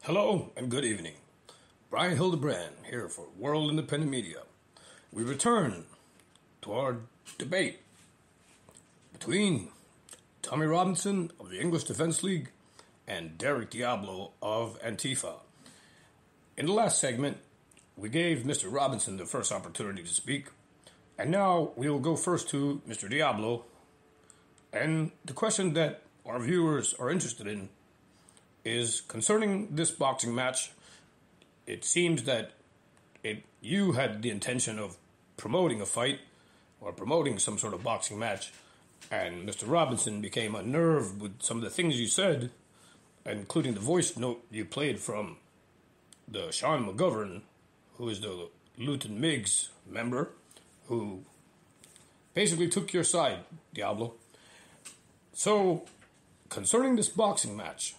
Hello and good evening. Brian Hildebrand here for World Independent Media. We return to our debate between Tommy Robinson of the English Defense League and Derek Diablo of Antifa. In the last segment, we gave Mr. Robinson the first opportunity to speak, and now we will go first to Mr. Diablo. And the question that our viewers are interested in is concerning this boxing match. It seems that you had the intention of promoting a fight or promoting some sort of boxing match, and Mr. Robinson became unnerved with some of the things you said, including the voice note you played from the Sean McGovern, who is the Luton Miggs member, who basically took your side, Diablo. So, concerning this boxing match,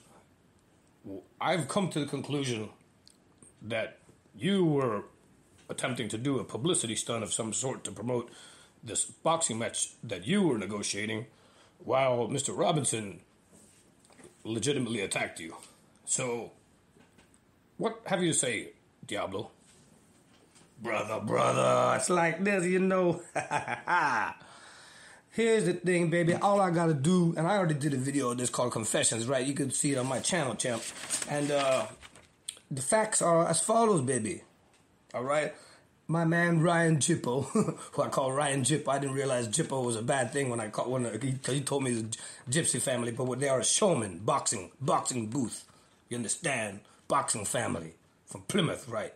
I've come to the conclusion that you were attempting to do a publicity stunt of some sort to promote this boxing match that you were negotiating, while Mr. Robinson legitimately attacked you. So, what have you to say, Diablo? Brother, it's like this, you know. Here's the thing, baby. All I gotta do, and I already did a video of this called Confessions, right? You can see it on my channel, champ. And the facts are as follows, baby. All right? My man Ryan Jippo, who I call Ryan Jippo. I didn't realize Jippo was a bad thing when he told me it was a gypsy family, but they are a showman, boxing booth. You understand? Boxing family from Plymouth, right?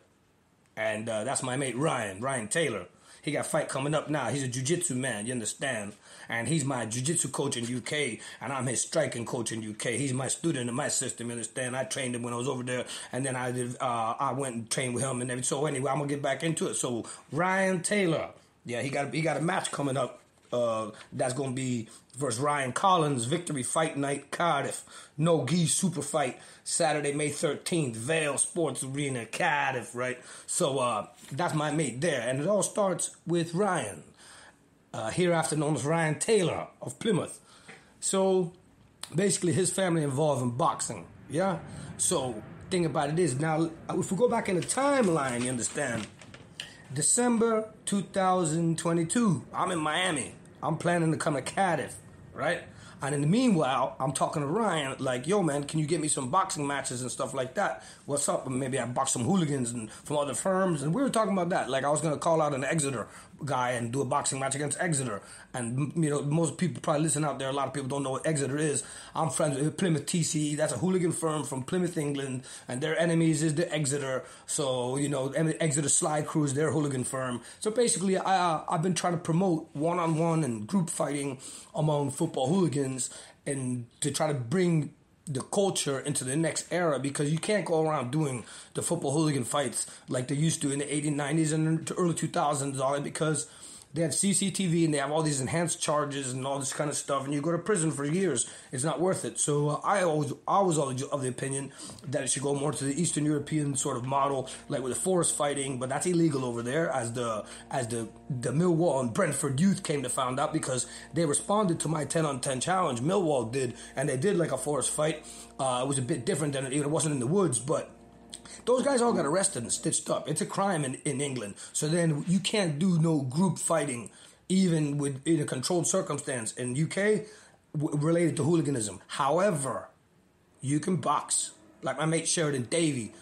And that's my mate Ryan Taylor. He got a fight coming up now. He's a jiu-jitsu man, you understand? And he's my jiu-jitsu coach in UK, and I'm his striking coach in UK. He's my student in my system, you understand? I trained him when I was over there, and then I went and trained with him and everything. So anyway, I'm going to get back into it. So Ryan Taylor, yeah, he got a match coming up. That's going to be versus Ryan Collins, Victory Fight Night, Cardiff. No Gi Super Fight, Saturday, May 13th, Vale Sports Arena, Cardiff, right? So that's my mate there. And it all starts with Ryan, hereafter known as Ryan Taylor of Plymouth. So basically his family involved in boxing, yeah? So thing about it is, now if we go back in the timeline, you understand, December 2022, I'm in Miami. I'm planning to come to Cardiff, right? And in the meanwhile, I'm talking to Ryan, like, yo, man, can you get me some boxing matches and stuff like that? What's up? Maybe I box some hooligans and from other firms. And we were talking about that. Like, I was going to call out an Exeter guy and do a boxing match against Exeter. And, you know, most people probably listen out there. A lot of people don't know what Exeter is. I'm friends with Plymouth TCE. That's a hooligan firm from Plymouth, England. And their enemies is the Exeter. So, you know, Exeter Slide Crew is their hooligan firm. So basically, I've been trying to promote one-on-one and group fighting among football hooligans and to try to bring the culture into the next era, because you can't go around doing the football hooligan fights like they used to in the 80s, 90s, and early 2000s, all that, because they have CCTV and they have all these enhanced charges and all this kind of stuff, and you go to prison for years. It's not worth it. So I was of the opinion that it should go more to the Eastern European sort of model, like with the forest fighting, but that's illegal over there, as the Millwall and Brentford youth came to find out, because they responded to my 10-on-10 challenge. Millwall did, and they did like a forest fight. It was a bit different than it wasn't in the woods, but those guys all got arrested and stitched up. It's a crime in England. So then you can't do no group fighting, even in a controlled circumstance in UK related to hooliganism. However, you can box. Like my mate Sheridan Davey,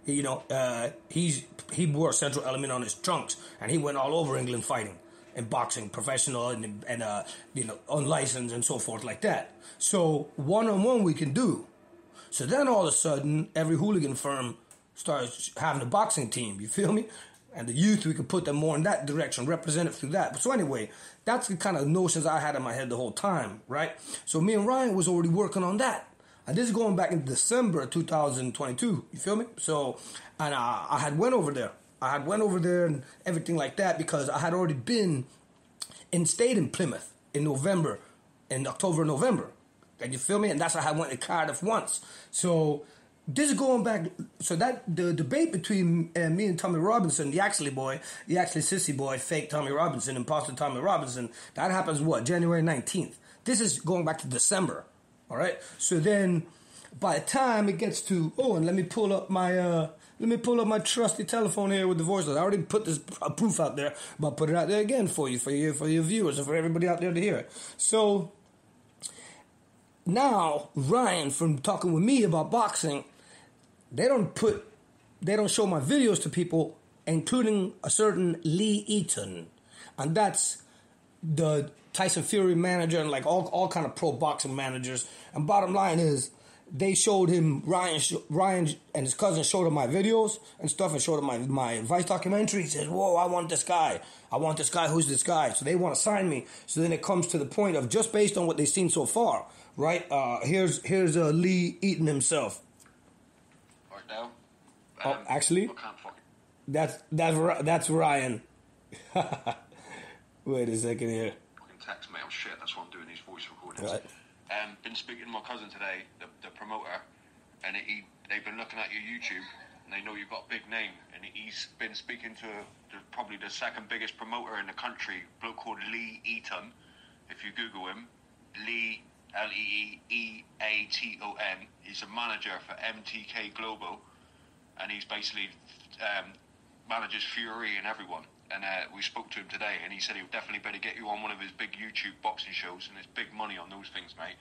you know, he wore a Central Element on his trunks, and he went all over England fighting and boxing, professional and you know, unlicensed and so forth like that. So one-on-one we can do. So then all of a sudden, every hooligan firm starts having a boxing team, you feel me? And the youth, we could put them more in that direction, represent it through that. So anyway, that's the kind of notions I had in my head the whole time, right? So me and Ryan was already working on that. And this is going back in December 2022, you feel me? So, and I had went over there. And everything like that, because I had already stayed in Plymouth in October, November. And you feel me? And that's how I went to Cardiff once. So this is going back. So that the debate between me and Tommy Robinson, the actually sissy boy, fake Tommy Robinson, imposter Tommy Robinson, that happens January 19th. This is going back to December. All right. So then by the time it gets to, and let me pull up my trusty telephone here with the voice. I already put this proof out there, but I'll put it out there again for you, for your viewers, and for everybody out there to hear. So now Ryan, from talking with me about boxing, they don't show my videos to people, including a certain Lee Eaton, and that's the Tyson Fury manager, and like all kind of pro boxing managers. And bottom line is, they showed him, Ryan and his cousin showed him my videos and stuff, and showed him my advice documentary. He says, whoa, I want this guy. Who's this guy? So they want to sign me. So then it comes to the point of, just based on what they've seen so far, right? Here's Lee Eaton himself. Right now. Actually, that's Ryan. Wait a second here. Fucking text me. Oh shit, that's why I'm doing these voice recordings. Right. Been speaking to my cousin today, the promoter, and they've been looking at your YouTube, and they know you've got a big name, and he's been speaking to probably the second biggest promoter in the country, a bloke called Lee Eaton. If you Google him, Lee, Leeaton, he's a manager for MTK Global, and he's basically manages Fury and everyone. And we spoke to him today, and he said he would definitely better get you on one of his big YouTube boxing shows, and there's big money on those things, mate.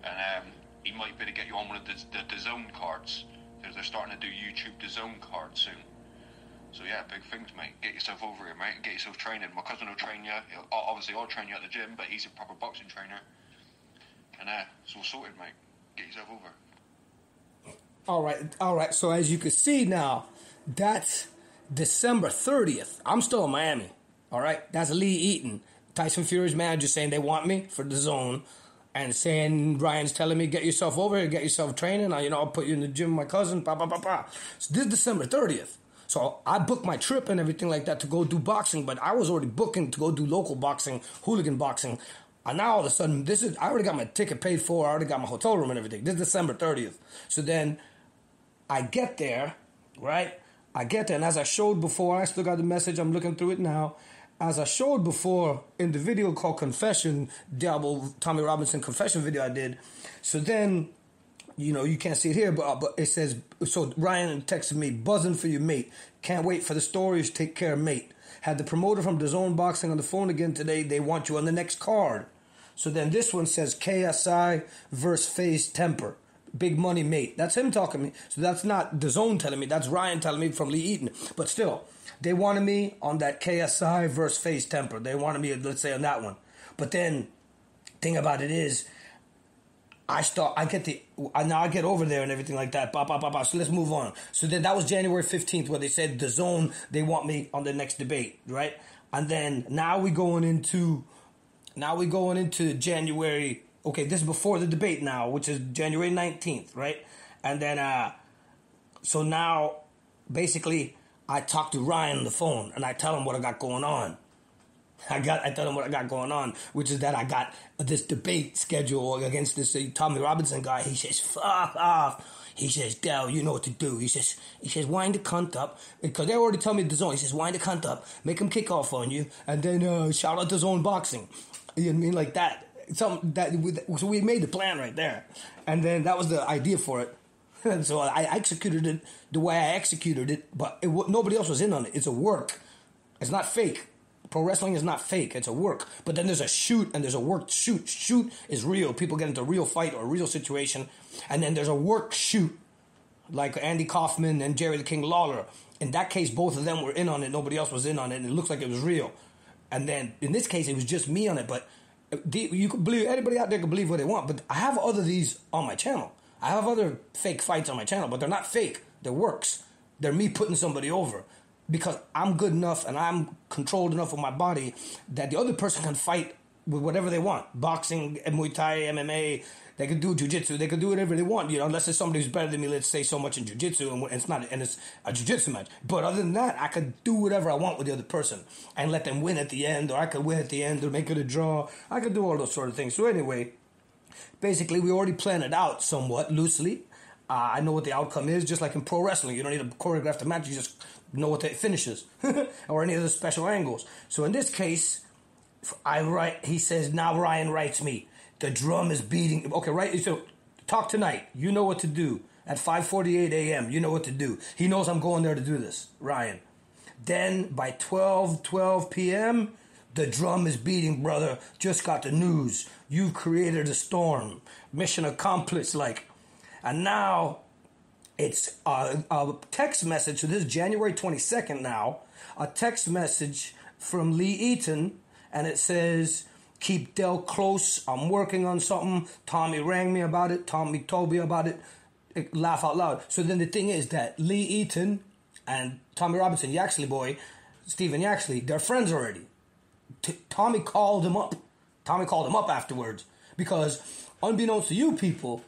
And he might better get you on one of the DAZN cards, because they're starting to do YouTube DAZN cards soon. So yeah, big things, mate. Get yourself over here, mate, and get yourself training. My cousin will train you. Obviously, I'll train you at the gym, but he's a proper boxing trainer. And it's all sorted, mate. Get yourself over. All right. So as you can see now, that's December 30th. I'm still in Miami. All right. That's Lee Eaton, Tyson Fury's manager, saying they want me for the zone, and saying Ryan's telling me, get yourself over here, get yourself training. I'll put you in the gym with my cousin. So this is December 30th. So I booked my trip and everything like that to go do boxing, but I was already booking to go do local boxing, hooligan boxing. And now all of a sudden, I already got my ticket paid for. I already got my hotel room and everything. This is December 30th. So then I get there, right? And as I showed before, I still got the message. I'm looking through it now. As I showed before in the video called Confession, Diablo, Tommy Robinson confession video I did. So then, you can't see it here, but it says, so Ryan texted me, buzzing for you, mate. Can't wait for the stories. Take care, mate. Had the promoter from DAZN Boxing on the phone again today. They want you on the next card. So then this one says KSI versus FaZe Temper. Big money, mate. That's him talking to me. So that's not DAZN telling me. That's Ryan telling me from Lee Eaton. But still, they wanted me on that KSI versus FaZe Temper. They wanted me, let's say, on that one. But then, thing about it is, I get over there and everything like that. So let's move on. So then that was January 15th where they said DAZN, they want me on the next debate, right? And then now we going into January. Okay, this is before the debate now, which is January 19th, right? And then, so now, basically, I talk to Ryan on the phone, and I tell him what I got going on. I tell him what I got going on, which is that I got this debate schedule against this Tommy Robinson guy. He says, fuck off. He says, Del, you know what to do. He says, wind the cunt up. Because they already tell me DAZN. He says, wind the cunt up, make him kick off on you, and then shout out DAZN Boxing. You know what I mean? Like that. So we made the plan right there, and then that was the idea for it. And so I executed it the way I executed it, but nobody else was in on it. It's a work. It's not fake. Pro wrestling is not fake. It's a work. But then there's a shoot and there's a work shoot. Shoot is real. People get into a real fight or a real situation, and then there's a work shoot, like Andy Kaufman and Jerry the King Lawler. In that case, both of them were in on it. Nobody else was in on it, and it looks like it was real. And then in this case, it was just me on it, but. You can believe, anybody out there can believe what they want, but I have other these on my channel. I have other fake fights on my channel, but they're not fake. They're works. They're me putting somebody over because I'm good enough and I'm controlled enough with my body that the other person can fight with whatever they want. Boxing, Muay Thai, MMA, they can do jiu-jitsu, they can do whatever they want, unless it's somebody who's better than me, let's say so much in jiu-jitsu, and it's a jiu-jitsu match. But other than that, I could do whatever I want with the other person and let them win at the end, or I could win at the end or make it a draw. I could do all those sort of things. So anyway, basically we already planned it out somewhat loosely. I know what the outcome is, just like in pro wrestling. You don't need to choreograph the match, you just know what the finish is or any of the special angles. So in this case, he says, now Ryan writes me, the drum is beating. Okay, right? So talk tonight. You know what to do. At 5:48 a.m., you know what to do. He knows I'm going there to do this, Ryan. Then by 12 p.m., the drum is beating, brother. Just got the news. You've created a storm. Mission accomplished, like. And now it's a text message. So this is January 22nd now. A text message from Lee Eaton, and it says, keep Del close. I'm working on something. Tommy rang me about it. Tommy told me about it. Laugh out loud. So then the thing is that Lee Eaton and Tommy Robinson, Yaxley boy, Stephen Yaxley, they're friends already. Tommy called him up. Tommy called him up afterwards because, unbeknownst to you people,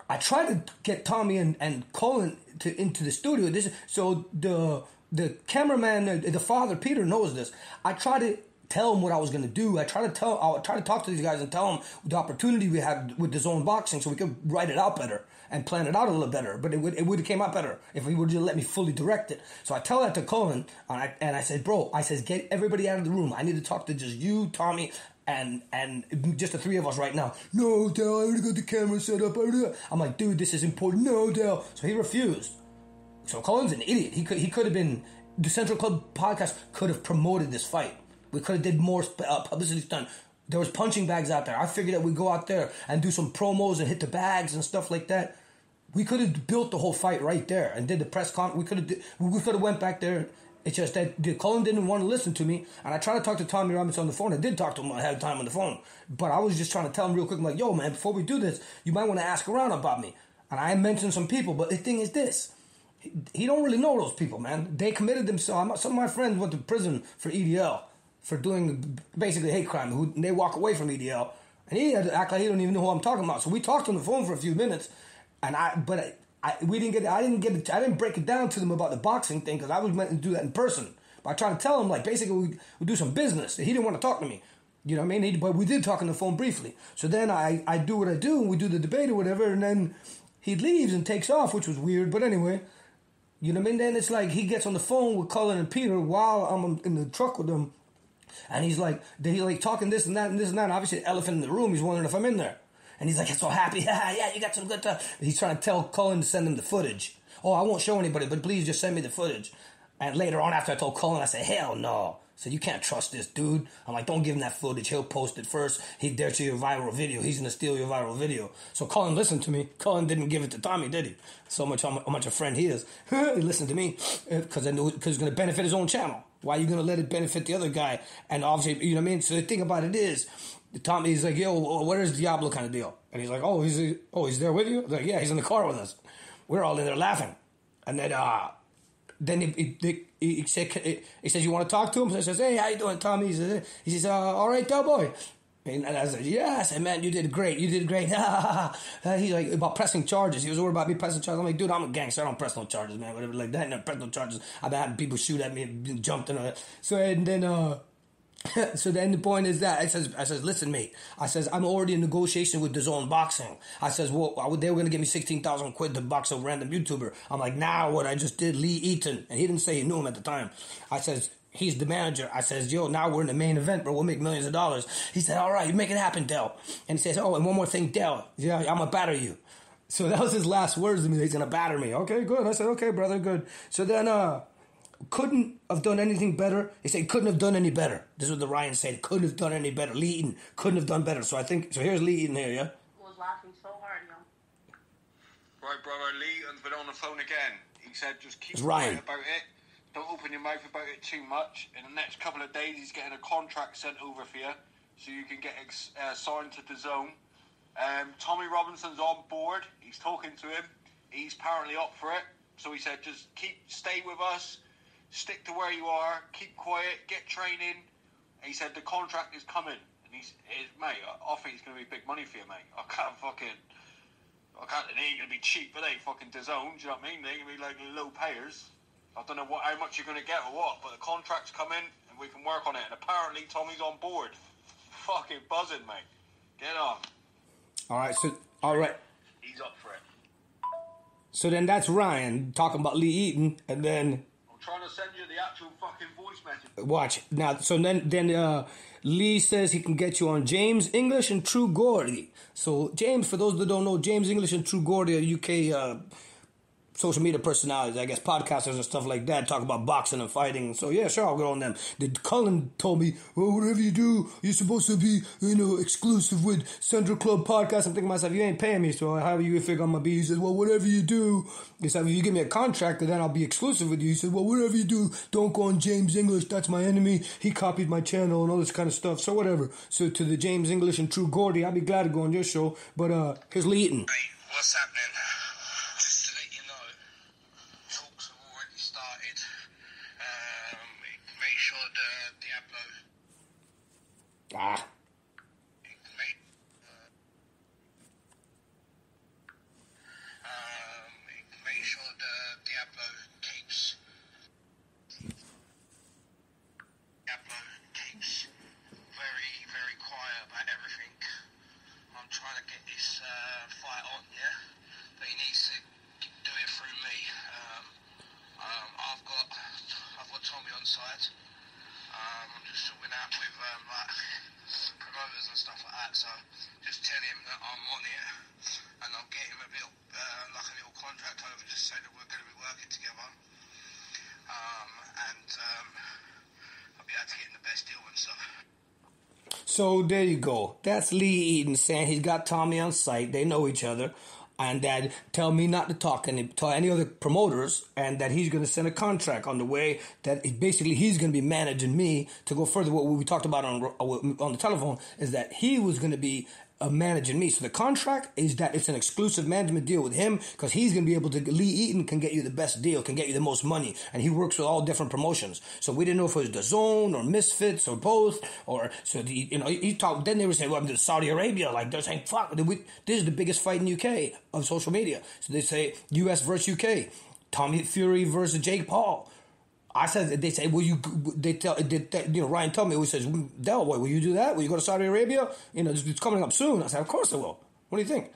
I tried to get Tommy and Colin into the studio. So the cameraman, the father, Peter, knows this. I tried to tell him what I was going to do. I tried to talk to these guys and tell them the opportunity we had with the zone boxing so we could write it out better and plan it out a little better. But it would have came out better if he would just let me fully direct it. So I tell that to Colin, and I said, bro, get everybody out of the room. I need to talk to just you, Tommy, and just the three of us right now. No, Dale, I already got the camera set up. I'm like, dude, this is important. No, Dale. So he refused. So Colin's an idiot. He could have been, the Central Club podcast could have promoted this fight. We could have did more publicity stunt. There was punching bags out there. I figured that we'd go out there and do some promos and hit the bags and stuff like that. We could have built the whole fight right there and did the press con. We could have went back there. It's just that Colin didn't want to listen to me, and I tried to talk to Tommy Robinson on the phone. I did talk to him. I had time on the phone, but I was just trying to tell him real quick. I'm like, yo, man, before we do this, you might want to ask around about me. And I mentioned some people, but the thing is this. He don't really know those people, man. They committed themselves. Some of my friends went to prison for EDL, for doing basically hate crime. They walk away from EDL, and he had to act like he don't even know who I'm talking about. So we talked on the phone for a few minutes, and I didn't break it down to them about the boxing thing because I was meant to do that in person. But I tried to tell him, like, basically we do some business. He didn't want to talk to me. You know what I mean? But we did talk on the phone briefly. So then I do what I do, and we do the debate or whatever, and then he leaves and takes off, which was weird. But anyway, you know what I mean? Then it's like he gets on the phone with Colin and Peter while I'm in the truck with them, and he's like talking this and that and this and that. And obviously, the elephant in the room. He's wondering if I'm in there. And he's like, I'm so happy. Yeah, you got some good stuff. He's trying to tell Colin to send him the footage. Oh, I won't show anybody, but please just send me the footage. And later on, after I told Colin, I said, hell no. I said, you can't trust this dude. I'm like, don't give him that footage. He'll post it first. He dares to your viral video. He's going to steal your viral video. So Colin listened to me. Colin didn't give it to Tommy, did he? So much how much a friend he is. He listened to me because it's going to benefit his own channel. Why are you going to let it benefit the other guy? And obviously, you know what I mean? So the thing about it is, Tommy's like, yo, where's Diablo kind of deal? And he's like, he's there with you? Like, yeah, he's in the car with us. We're all in there laughing. And then he says, you want to talk to him? So he says, hey, how you doing, Tommy? He says, all right, Del boy. And I said, yeah. I said, man, you did great. He's like, about pressing charges. He was worried about me pressing charges. I'm like, dude, I'm a gangster. I don't press no charges, man. Whatever like that. Never press no charges. I've been having people shoot at me and jumped and all that. So then the point is that I says, listen, mate. I says, I'm already in negotiation with DAZN Boxing. I says, well, they were going to give me 16,000 quid to box a random YouTuber. I'm like, what I just did, Lee Eaton. And he didn't say he knew him at the time. I says, he's the manager. I says, yo, now we're in the main event, bro. We'll make millions of dollars. He said, all right, you make it happen, Del. And he says, oh, and one more thing, Del. Yeah, I'm going to batter you. So that was his last words to me. He's going to batter me. Okay, good. I said, okay, brother, good. So then, couldn't have done anything better. He said, couldn't have done any better. This is what the Ryan said. Couldn't have done any better. Lee Eaton couldn't have done better. So here's Lee Eaton here, yeah? I was laughing so hard, yo. Right, brother, Lee Eaton's been on the phone again. He said, just keep quiet about it. Don't open your mouth about it too much. In the next couple of days, he's getting a contract sent over for you so you can get signed to DAZN. Tommy Robinson's on board. He's talking to him. He's apparently up for it. So he said, just stay with us. Stick to where you are, keep quiet, get training. And he said the contract is coming. And mate, I think it's going to be big money for you, mate. it ain't going to be cheap, but they fucking DAZN, do you know what I mean? They're going to be like low payers. I don't know how much you're going to get or what, but the contract's coming and we can work on it. And apparently Tommy's on board. Fucking buzzing, mate. Get on. All right. He's up for it. So then that's Ryan talking about Lee Eaton, and then... I'll trying to send you the actual fucking voice message. Watch now. So then Lee says he can get you on James English and True Gordy. So James, for those that don't know, James English and True Gordy are UK social media personalities, I guess, podcasters and stuff like that, talk about boxing and fighting. So yeah, sure, I'll go on them. Cullen told me, well, whatever you do, you're supposed to be, exclusive with Central Club Podcast. I'm thinking to myself, you ain't paying me, so how do you figure I'm gonna be? He says, well, whatever you do. He said, if you give me a contract, then I'll be exclusive with you. He said, well, whatever you do, don't go on James English. That's my enemy. He copied my channel and all this kind of stuff. So whatever. So to the James English and True Gordy, I'd be glad to go on your show. But here's Lee Eaton. Hey, what's happening? Just to let you know, talks have already started. Make sure the Diablo. Make sure the Diablo keeps very, very quiet about everything. I'm trying to get this fight on, yeah? But he needs to do it through me. I've got Tommy on side. I'm just sorting out with promoters and stuff like that. So just tell him that I'm on it, and I'll get him a little contract over, just so that we're going to be working together. And I'll be able to get him the best deal and stuff. So there you go. That's Lee Eaton saying he's got Tommy on site. They know each other. And that tell me not to talk to any other promoters, and that he's going to send a contract on the way, that basically he's going to be managing me to go further. What we talked about on the telephone is that he was going to be managing me. So the contract is that it's an exclusive management deal with him, because he's going to be able to, Lee Eaton can get you the best deal, can get you the most money, and he works with all different promotions. So we didn't know if it was The Zone or Misfits or both, or so he talked. Then they were saying, well, I'm to Saudi Arabia, like they're saying, fuck, this is the biggest fight in UK of social media. So they say US versus UK, Tommy Fury versus Jake Paul. I said, they say, Ryan told me, he says, Del, boy, will you do that? Will you go to Saudi Arabia? It's coming up soon. I said, of course I will. What do you think?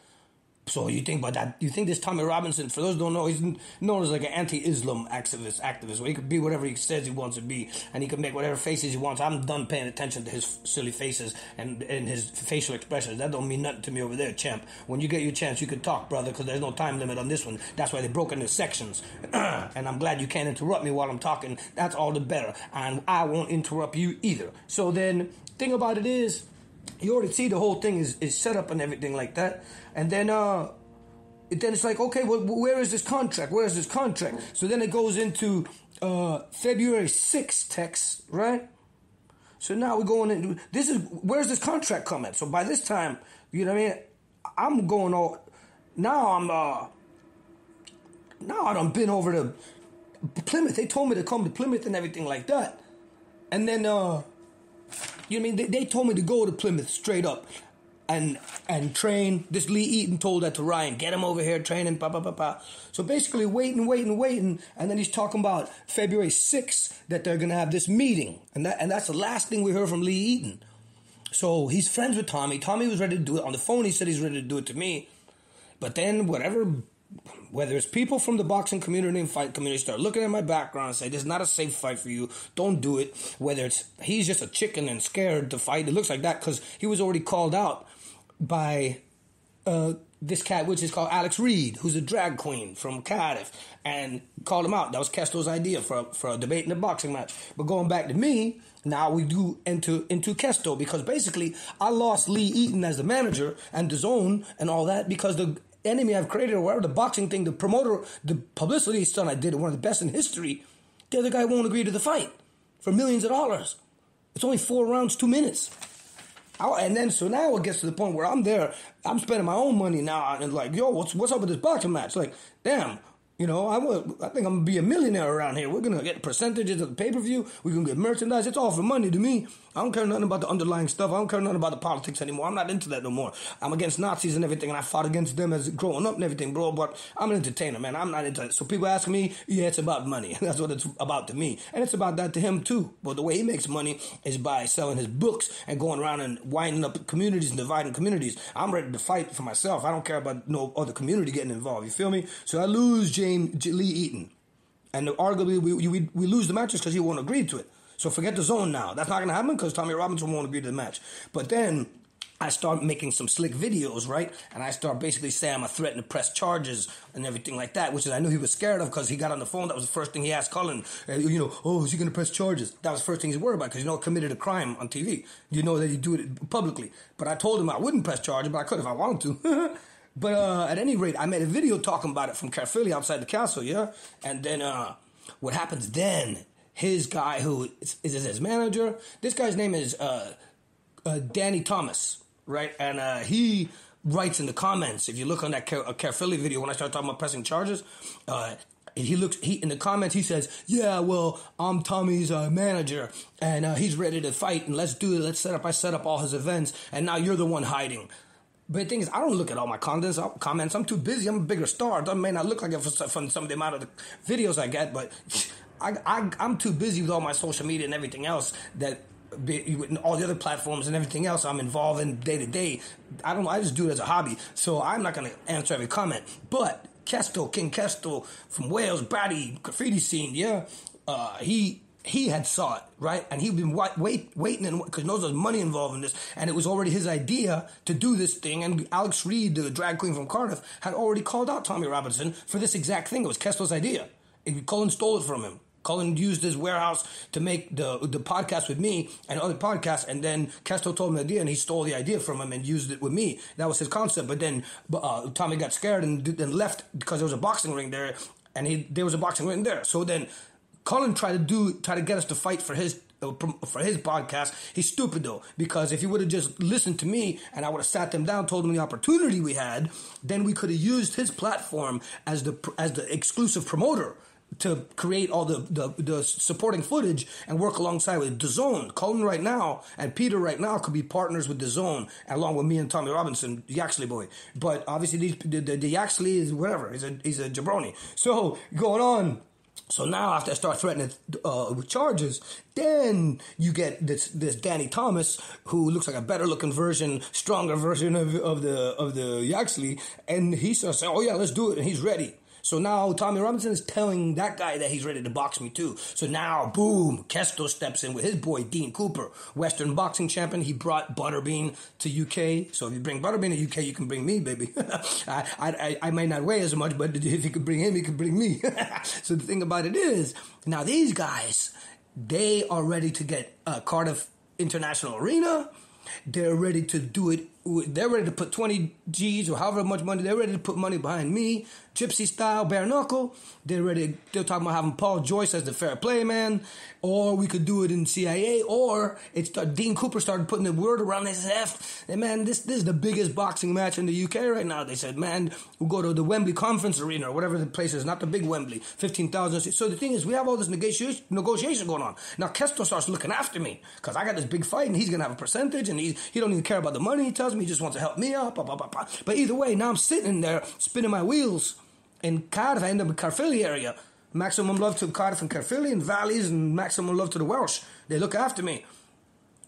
So you think about that? You think this Tommy Robinson, for those who don't know, he's known as like an anti-Islam activist, where he could be whatever he says he wants to be, and he can make whatever faces he wants. I'm done paying attention to his silly faces and his facial expressions. That don't mean nothing to me over there, champ. When you get your chance, you can talk, brother, because there's no time limit on this one. That's why they broke into sections. And I'm glad you can't interrupt me while I'm talking. That's all the better. And I won't interrupt you either. So then, thing about it is, you already see the whole thing is set up and everything like that. And then it's like, okay, well, where is this contract? Where is this contract? So then it goes into February 6th text, right? So now we're going into, where's this contract coming? So by this time, you know what I mean? I'm going all, now I done been over to Plymouth. They told me to come to Plymouth and everything like that. And then, you know what I mean? They told me to go to Plymouth straight up and train. This Lee Eaton told that to Ryan. Get him over here, train him, So basically waiting. And then he's talking about February 6th that they're going to have this meeting. And that's the last thing we heard from Lee Eaton. So he's friends with Tommy. Tommy was ready to do it. On the phone, he said he's ready to do it to me. But then whether it's people from the boxing community and fight community start looking at my background and say, this is not a safe fight for you, don't do it. Whether it's he's just a chicken and scared to fight, it looks like that because he was already called out by this cat, which is called Alex Reed, who's a drag queen from Cardiff, and called him out. That was Kesto's idea for a debate in a boxing match. But going back to me, now we do into Kesto, because basically I lost Lee Eaton as the manager and the zone and all that because the enemy I've created, or whatever, the boxing thing, the promoter, the publicity stunt I did, one of the best in history, the other guy won't agree to the fight for millions of dollars. It's only 4 rounds, 2 minutes. And then, so now it gets to the point where I'm there, I'm spending my own money now, and like, yo, what's up with this boxing match? Like, damn, I think I'm going to be a millionaire around here. We're going to get percentages of the pay-per-view. We're going to get merchandise. It's all for money to me. I don't care nothing about the underlying stuff. I don't care nothing about the politics anymore. I'm not into that no more. I'm against Nazis and everything, and I fought against them as growing up and everything, bro. But I'm an entertainer, man. I'm not into it. So people ask me, yeah, it's about money. That's what it's about to me. And it's about that to him, too. But the way he makes money is by selling his books and going around and winding up communities and dividing communities. I'm ready to fight for myself. I don't care about no other community getting involved. You feel me? So I lose Lee Eaton. And arguably, we lose the matches because he won't agree to it. So forget the zone now. That's not going to happen because Tommy Robinson won't agree to the match. But then I start making some slick videos, right? And I start basically saying I'm a threat to press charges and everything like that, which is I knew he was scared of because he got on the phone. That was the first thing he asked Cullen. Oh, is he going to press charges? That was the first thing he's worried about because, I committed a crime on TV. You know that you do it publicly. But I told him I wouldn't press charges, but I could if I wanted to. But at any rate, I made a video talking about it from Caerphilly outside the castle, yeah? And then what happens then, his guy who is his manager, this guy's name is Danny Thomas. Right, and he writes in the comments. If you look on that Caerphilly video, when I start talking about pressing charges, he in the comments he says, "Yeah, well, I'm Tommy's manager, and he's ready to fight, and let's do it. Let's set up. I set up all his events, and now you're the one hiding." But the thing is, I don't look at all my comments. I'm too busy. I'm a bigger star. It may not look like it from some of the amount of the videos I get, but I'm too busy with all my social media and everything else that. With all the other platforms and everything else I'm involved in day to day, I just do it as a hobby, so I'm not going to answer every comment. But King Kesto from Wales, Batty, graffiti scene, yeah, he had saw it, right, and he'd been waiting because he knows there's money involved in this, and it was already his idea to do this thing. And Alex Reed, the drag queen from Cardiff, had already called out Tommy Robinson for this exact thing. It was Kesto's idea. Cullen stole it from him. Cullen used his warehouse to make the podcast with me and other podcasts, and then Kesto told him the idea, and he stole the idea from him and used it with me. That was his concept. But then Tommy got scared and left because there was a boxing ring there, and there was a boxing ring there. So then Cullen tried to get us to fight for his podcast. He's stupid though, because if he would have just listened to me and I would have sat them down, told them the opportunity we had, then we could have used his platform as the exclusive promoter to create all the supporting footage and work alongside with DAZN. Cullen right now and Peter right now could be partners with DAZN along with me and Tommy Robinson, the Yaxley boy. But obviously the Yaxley is whatever. He's a jabroni. So going on. So now after I start threatening with charges, then you get this Danny Thomas who looks like a better looking version, stronger version of the Yaxley, and he starts saying, "Oh yeah, let's do it," and he's ready. So now Tommy Robinson is telling that guy that he's ready to box me too. So now, boom, Kesto steps in with his boy Dean Cooper, Western boxing champion. He brought Butterbean to UK. So if you bring Butterbean to UK, you can bring me, baby. I may not weigh as much, but if you could bring him, you could bring me. So the thing about it is, now these guys, they are ready to get Cardiff International Arena. They're ready to do it. They're ready to put 20 G's or however much money. They're ready to put money behind me, gypsy style, bare knuckle. They're talking about having Paul Joyce as the fair play man, or we could do it in CIA, or Dean Cooper started putting the word around. They said, man, this is the biggest boxing match in the UK right now. They said, man, we'll go to the Wembley Conference Arena or whatever the place is, not the big Wembley, 15,000. So the thing is, we have all this negotiation going on. Now Kesto starts looking after me because I got this big fight and he's going to have a percentage, and he don't even care about the money. He tells me he just wants to help me out. Blah, blah, blah, blah. But either way, now I'm sitting there spinning my wheels in Cardiff. I end up in Caerphilly area. Maximum love to Cardiff and Caerphilly and Valleys, and maximum love to the Welsh. They look after me.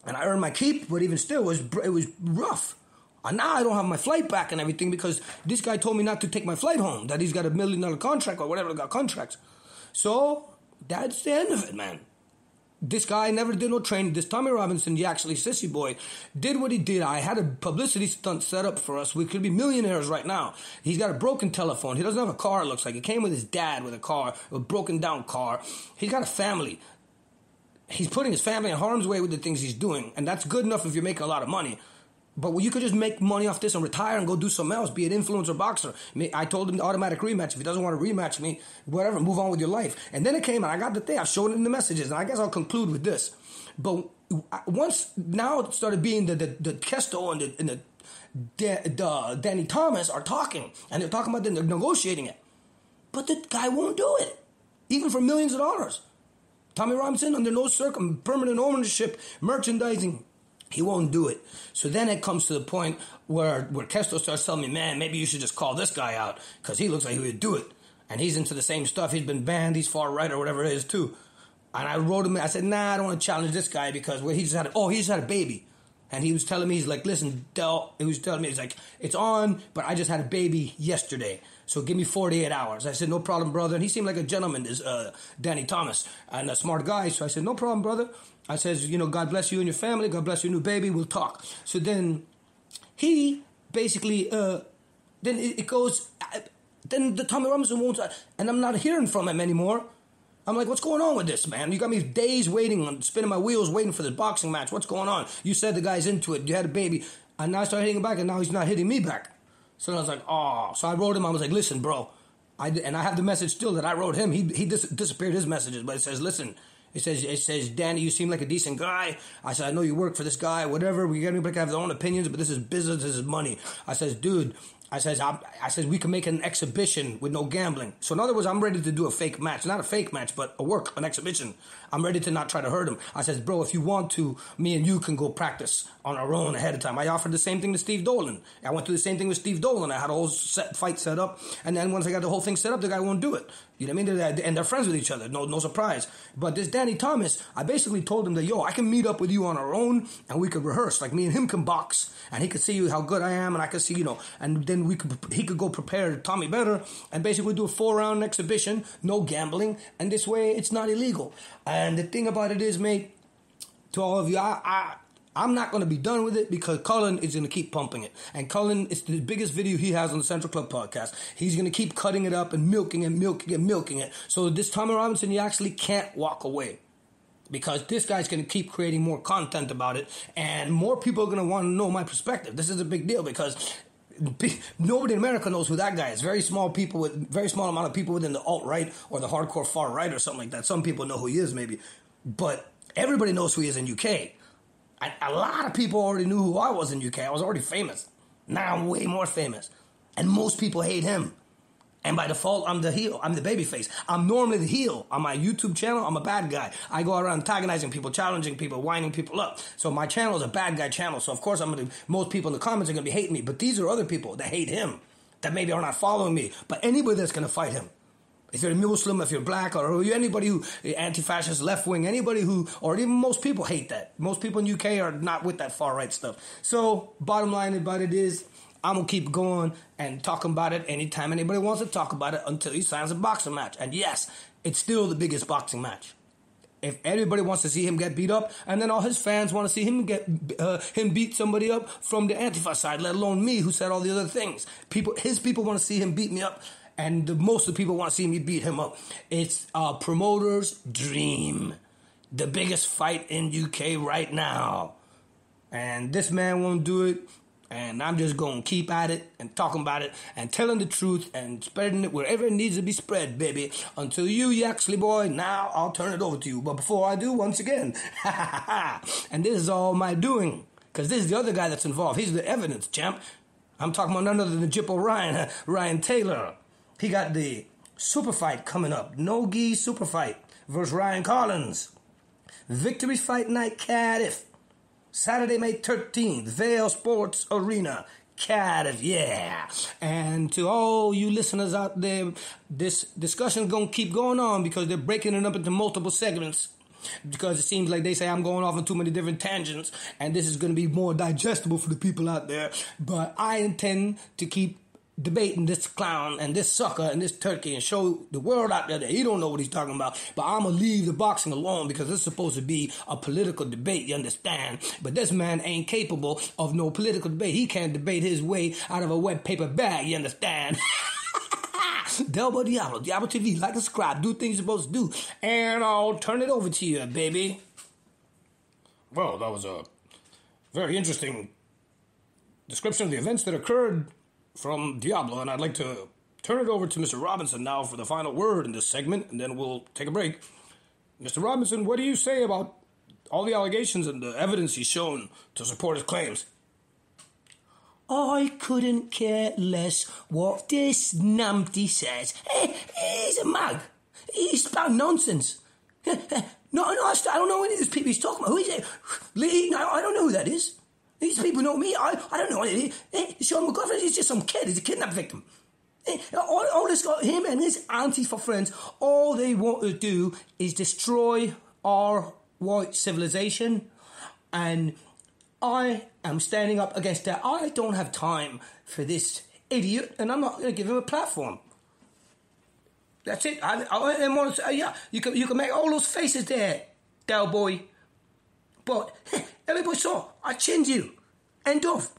And I earned my keep, but even still, it was rough. And now I don't have my flight back and everything because this guy told me not to take my flight home, that he's got $1 million contract or whatever, got contracts. So that's the end of it, man. This guy never did no training. This Tommy Robinson, the actually sissy boy, did what he did. I had a publicity stunt set up for us. We could be millionaires right now. He's got a broken telephone. He doesn't have a car, it looks like. He came with his dad with a car, a broken down car. He's got a family. He's putting his family in harm's way with the things he's doing. And that's good enough if you're making a lot of money. But you could just make money off this and retire and go do something else, be an influencer boxer. I told him the automatic rematch. If he doesn't want to rematch me, whatever, move on with your life. And then it came, and I got the thing. I showed him the messages, and I guess I'll conclude with this. But now it started being the Kesto and the Danny Thomas are talking, and they're talking about they're negotiating it. But the guy won't do it, even for millions of dollars. Tommy Robinson, under no permanent ownership, merchandising, he won't do it. So then it comes to the point where Kesto starts telling me, man, maybe you should just call this guy out because he looks like he would do it. And he's into the same stuff. He's been banned. He's far right or whatever it is too. And I wrote him, I said, nah, I don't want to challenge this guy because he just had a baby. And he was telling me, he's like, listen, Del, he was telling me, he's like, it's on, but I just had a baby yesterday. So give me 48 hours. I said, no problem, brother. And he seemed like a gentleman, this Danny Thomas, and a smart guy. So I said, no problem, brother. I says, God bless you and your family. God bless your new baby. We'll talk. So then he basically, then it goes, then the Tommy Robinson won't, and I'm not hearing from him anymore. I'm like, what's going on with this, man? You got me days waiting, spinning my wheels, waiting for this boxing match. What's going on? You said the guy's into it. You had a baby. And now I started hitting back, and now he's not hitting me back. So I was like, oh. So I wrote him. I was like, listen, bro. And I have the message still that I wrote him. He disappeared his messages, but it says, listen. It says, Danny, you seem like a decent guy. I said, I know you work for this guy, whatever. Everybody can have their own opinions, but this is business, this is money. I says, dude, I says we can make an exhibition with no gambling. So in other words, I'm ready to do a fake match. Not a fake match, but an exhibition. I'm ready to not try to hurt him. I says, bro, if you want to, me and you can go practice on our own ahead of time. I offered the same thing to Steve Dolan. I went through the same thing with Steve Dolan. I had a whole fight set up. And then once I got the whole thing set up, the guy won't do it. You know what I mean? And they're friends with each other. No surprise. But this Danny Thomas, I basically told him that, I can meet up with you on our own and we could rehearse. Like me and him can box and he could see how good I am and I could see, and then he could go prepare Tommy better and basically do a 4-round exhibition, no gambling. And this way it's not illegal. And the thing about it is, mate, to all of you, I'm not going to be done with it because Cullen is going to keep pumping it. And Cullen, it's the biggest video he has on the Central Club podcast. He's going to keep cutting it up and milking it. So this Tommy Robinson, you actually can't walk away. Because this guy's going to keep creating more content about it. And more people are going to want to know my perspective. This is a big deal because nobody in America knows who that guy is. Very small amount of people within the alt-right or the hardcore far-right or something like that. Some people know who he is maybe. But everybody knows who he is in UK. A lot of people already knew who I was in UK. I was already famous. Now I'm way more famous. And most people hate him. And by default, I'm the heel. I'm the babyface. I'm normally the heel. On my YouTube channel, I'm a bad guy. I go around antagonizing people, challenging people, winding people up. So my channel is a bad guy channel. So of course, most people in the comments are going to be hating me. But these are other people that hate him, that maybe are not following me. But anybody that's going to fight him. If you're a Muslim, if you're black, or anybody who, anti-fascist, left-wing, anybody who, or even most people hate that. Most people in UK are not with that far-right stuff. So, bottom line about it is, I'm going to keep going and talking about it anytime anybody wants to talk about it until he signs a boxing match. And yes, it's still the biggest boxing match. If everybody wants to see him get beat up, and then all his fans want to see him him beat somebody up from the Antifa side, let alone me who said all the other things. His people want to see him beat me up. And most of the people want to see me beat him up. It's a promoter's dream. The biggest fight in UK right now. And this man won't do it. And I'm just going to keep at it and talking about it and telling the truth and spreading it wherever it needs to be spread, baby. Until you, Yaxley boy, now I'll turn it over to you. But before I do, once again, and this is all my doing. Because this is the other guy that's involved. He's the evidence, champ. I'm talking about none other than Jippo Ryan Taylor. He got the super fight coming up. No-gi super fight versus Ryan Collins. Victory Fight Night Cardiff. Saturday, May 13th. Vale Sports Arena. Cardiff, yeah. And to all you listeners out there, this discussion is going to keep going on because they're breaking it up into multiple segments. Because it seems like they say I'm going off on too many different tangents. And this is going to be more digestible for the people out there. But I intend to keep debating this clown and this sucker and this turkey and show the world out there that he don't know what he's talking about. But I'm going to leave the boxing alone because it's supposed to be a political debate, you understand? But this man ain't capable of no political debate. He can't debate his way out of a wet paper bag, you understand? Diablo, Diablo TV, like, subscribe, do things you're supposed to do. And I'll turn it over to you, baby. Well, that was a very interesting description of the events that occurred from Diablo, and I'd like to turn it over to Mr. Robinson now for the final word in this segment, and then we'll take a break. Mr. Robinson, what do you say about all the allegations and the evidence he's shown to support his claims? I couldn't care less what this numpty says. He's a mug. He's about nonsense. No, I don't know any of these people he's talking about. Who is it? Lee? No, I don't know who that is. These people know me. I don't know. Sean McGovern is just some kid. He's a kidnap victim. All this got him and his Antifa friends. All they want to do is destroy our white civilization and I am standing up against that. I don't have time for this idiot, and I'm not going to give him a platform. That's it. I didn't want to say, yeah, you can make all those faces there, Del boy. But everybody saw, I chinned you. End of.